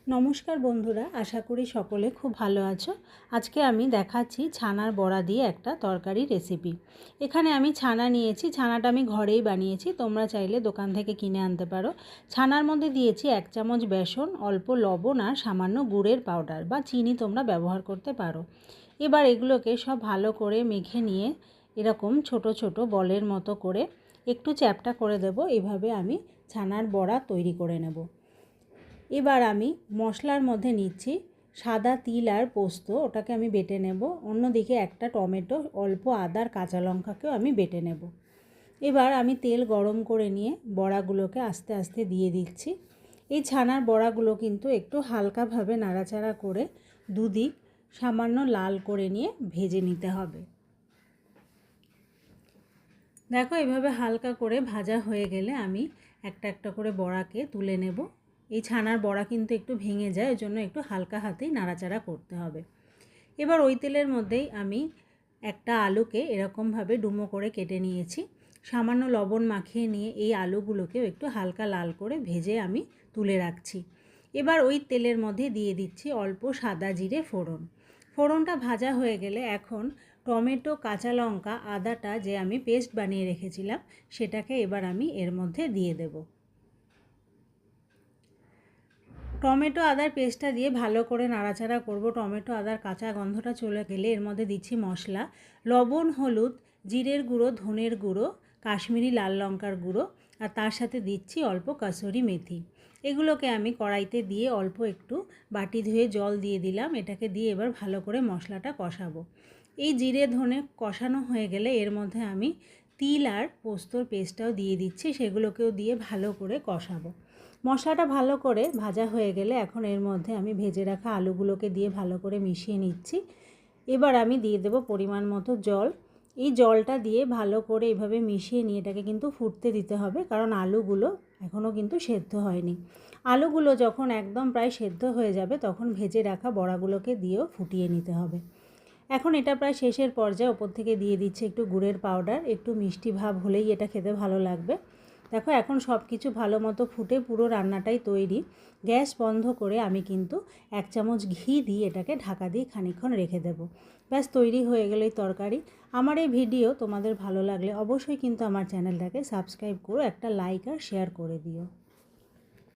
নমস্কার বন্ধুরা, আশা করি সকলে খুব ভালো আছো। আজকে আমি দেখাচ্ছি ছানার বড়া দিয়ে একটা তরকারি রেসিপি। এখানে আমি ছানা নিয়েছি, ছানাটা আমি ঘরেই বানিয়েছি, তোমরা চাইলে দোকান থেকে কিনে আনতে পারো। ছানার মধ্যে দিয়েছি 1 চামচ বেসন, অল্প লবণ আর সামান্য গুড়ের পাউডার বা চিনি তোমরা ব্যবহার করতে পারো। এবার এগুলোকে সব ভালো করে মেখে নিয়ে এরকম ছোট ছোট বলের মতো করে একটু চ্যাপ্টা করে দেব। এইভাবে আমি ছানার বড়া তৈরি করে নেব। এবার আমি মশলার মধ্যে নিচ্ছি সাদা তিল আর পোস্ত, ওটাকে আমি বেটে নেব। অন্যদিকে একটা টমেটো, অল্প আদা আর কাঁচা লঙ্কাকেও আমি বেটে নেব। এবার আমি তেল গরম করে নিয়ে বড়াগুলোকে আস্তে আস্তে দিয়ে দিচ্ছি। এই ছানার বড়াগুলো কিন্তু একটু হালকাভাবে নাড়াচাড়া করে দুদিক সামান্য লাল করে নিয়ে ভেজে নিতে হবে। দেখো, এভাবে হালকা করে ভাজা হয়ে গেলে আমি একটা একটা করে বড়াকে তুলে নেব। এই ছানার বড়া কিন্তু একটু ভেঙে যায়, ওই জন্য একটু হালকা হাতেই নাড়াচাড়া করতে হবে। এবার ওই তেলের মধ্যেই আমি একটা আলুকে এরকমভাবে ডুমো করে কেটে নিয়েছি। সামান্য লবণ মাখিয়ে নিয়ে এই আলুগুলোকেও একটু হালকা লাল করে ভেজে আমি তুলে রাখছি। এবার ওই তেলের মধ্যে দিয়ে দিচ্ছি অল্প সাদা জিরে ফোড়ন। ফোড়নটা ভাজা হয়ে গেলে এখন টমেটো, কাঁচা লঙ্কা, আদাটা যে আমি পেস্ট বানিয়ে রেখেছিলাম সেটাকে এবার আমি এর মধ্যে দিয়ে দেব। টমেটো আদার পেস্টটা দিয়ে ভালো করে নাড়াচাড়া করব। টমেটো আদার কাঁচা গন্ধটা চলে গেলে এর মধ্যে দিচ্ছি মশলা, লবণ, হলুদ, জিরের গুঁড়ো, ধনের গুঁড়ো, কাশ্মীরি লাল লঙ্কার গুঁড়ো আর তার সাথে দিচ্ছি অল্প কাসুরি মেথি। এগুলোকে আমি কড়াইতে দিয়ে অল্প একটু বাটি ধুয়ে জল দিয়ে দিলাম। এটাকে দিয়ে এবার ভালো করে মশলাটা কষাবো। এই জিরে ধনে কষানো হয়ে গেলে এর মধ্যে আমি তিল আর পোস্তর পেস্টটাও দিয়ে দিচ্ছি, সেগুলোকেও দিয়ে ভালো করে কষাবো। মশলাটা ভালো করে ভাজা হয়ে গেলে এখন এর মধ্যে আমি ভেজে রাখা আলুগুলোকে দিয়ে ভালো করে মিশিয়ে নিচ্ছি। এবার আমি দিয়ে দেব পরিমাণ মতো জল। এই জলটা দিয়ে ভালো করে এভাবে মিশিয়ে নিয়ে এটাকে কিন্তু ফুটতে দিতে হবে, কারণ আলুগুলো এখনও কিন্তু সেদ্ধ হয়নি। আলুগুলো যখন একদম প্রায় সেদ্ধ হয়ে যাবে তখন ভেজে রাখা বড়াগুলোকে দিয়েও ফুটিয়ে নিতে হবে। এখন এটা প্রায় শেষের পর্যায়ে ওপর থেকে দিয়ে দিচ্ছে একটু গুড়ের পাউডার। একটু মিষ্টি ভাব হলেই এটা খেতে ভালো লাগবে। দেখো, এখন সব কিছু ভালো মতো ফুটে পুরো রান্নাটাই তৈরি। গ্যাস বন্ধ করে আমি কিন্তু 1 চামচ ঘি দিয়ে এটাকে ঢাকা দিয়ে খানিকক্ষণ রেখে দেব। ব্যাস, তৈরি হয়ে গেল এই তরকারি। আমার এই ভিডিও তোমাদের ভালো লাগলে অবশ্যই কিন্তু আমার চ্যানেলটাকে সাবস্ক্রাইব করো, একটা লাইক আর শেয়ার করে দিও।